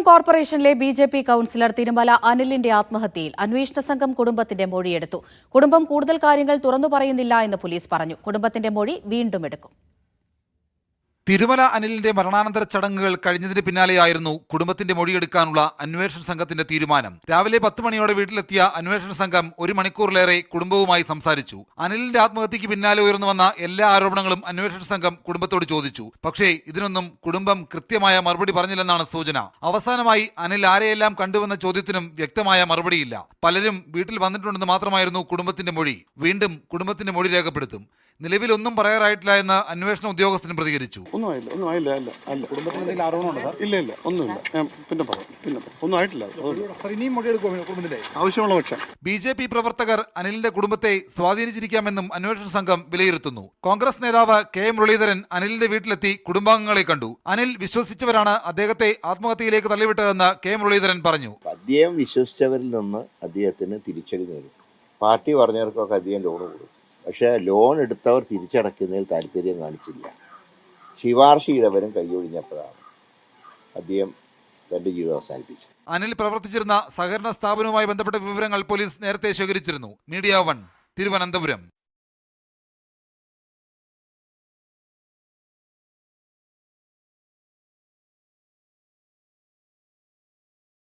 കോർപ്പറേഷനിലെ BJP. Councillor Thirumala അനിലിന്റെ ആത്മഹത്യയിൽ അന്വേഷണ സംഘം കുടുംബത്തിന്റെ മൊഴിയെടുത്തു. കുടുംബം കൂടുതൽ കാര്യങ്ങൾ തുറന്നു പറയുന്നില്ല എന്ന് പോലീസ് പറഞ്ഞു. കുടുംബത്തിന്റെ മൊഴി വീണ്ടും എടുക്കും. തിരുമല അനിലിന്റെ മരണാനന്തര ചടങ്ങുകൾ കഴിഞ്ഞതിന് പിന്നാലെയായിരുന്നു കുടുംബത്തിന്റെ മൊഴിയെടുക്കാനുള്ള അന്വേഷണ സംഘത്തിന്റെ തീരുമാനം. രാവിലെ 10 മണിയോടെ വീട്ടിലെത്തിയ അന്വേഷണ സംഘം 1 മണിക്കൂറിലേറെ കുടുംബവുമായി സംസാരിച്ചു. അനിലിന്റെ ആത്മഹത്യക്ക് പിന്നാലെ ഉയർന്നു വന്ന എല്ലാ ആരോപണങ്ങളും അന്വേഷണ സംഘം കുടുംബത്തോട് ചോദിച്ചു. പക്ഷേ ഇതിനൊന്നും കുടുംബം കൃത്യമായ മറുപടി പറഞ്ഞില്ലെന്നാണ് സൂചന. അവസാനമായി അനിൽ ആരെയെല്ലാം കണ്ടുവെന്ന ചോദ്യത്തിനും വ്യക്തമായ മറുപടിയില്ല. പലരും വീട്ടിൽ വന്നിട്ടുണ്ടെന്ന് മാത്രമായിരുന്നു കുടുംബത്തിന്റെ മൊഴി. വീണ്ടും കുടുംബത്തിന്റെ മൊഴി രേഖപ്പെടുത്തും. നിലവിൽ ഒന്നും പറയാറായിട്ടില്ല എന്ന് അന്വേഷണ ഉദ്യോഗസ്ഥനും പ്രതികരിച്ചു. ബി.ജെ.പി. പ്രവർത്തകർ അനിലിന്റെ കുടുംബത്തെ സ്വാധീനിച്ചിരിക്കാമെന്നും അന്വേഷണ സംഘം വിലയിരുത്തുന്നു. കോൺഗ്രസ് നേതാവ് കെ മുരളീധരൻ അനിലിന്റെ വീട്ടിലെത്തി കുടുംബാംഗങ്ങളെ കണ്ടു. അനിൽ വിശ്വസിച്ചവരാണ് അദ്ദേഹത്തെ ആത്മഹത്യയിലേക്ക് തള്ളിവിട്ടതെന്ന് കെ മുരളീധരൻ പറഞ്ഞു. അദ്ദേഹം വിശ്വസിച്ചവരിൽ നിന്ന് അദ്ദേഹത്തിന് തിരിച്ചടി നേടും. പാർട്ടി പറഞ്ഞവർക്കൊക്കെ അദ്ദേഹം ലോൺ കൊടുക്കും. പക്ഷേ ലോൺ എടുത്തവർ തിരിച്ചടയ്ക്കുന്നതിൽ താല്പര്യം കാണിച്ചില്ല. ശിപാർശ കൈയൊഴിഞ്ഞപ്പോഴാണ് അദ്ദേഹം തന്റെ ജീവിതം അവസാനിപ്പിച്ചത്. അനിൽ പ്രവർത്തിച്ചിരുന്ന സഹകരണ സ്ഥാപനവുമായി ബന്ധപ്പെട്ട വിവരങ്ങൾ പോലീസ് നേരത്തെ ശേഖരിച്ചിരുന്നു. മീഡിയ 1 തിരുവനന്തപുരം.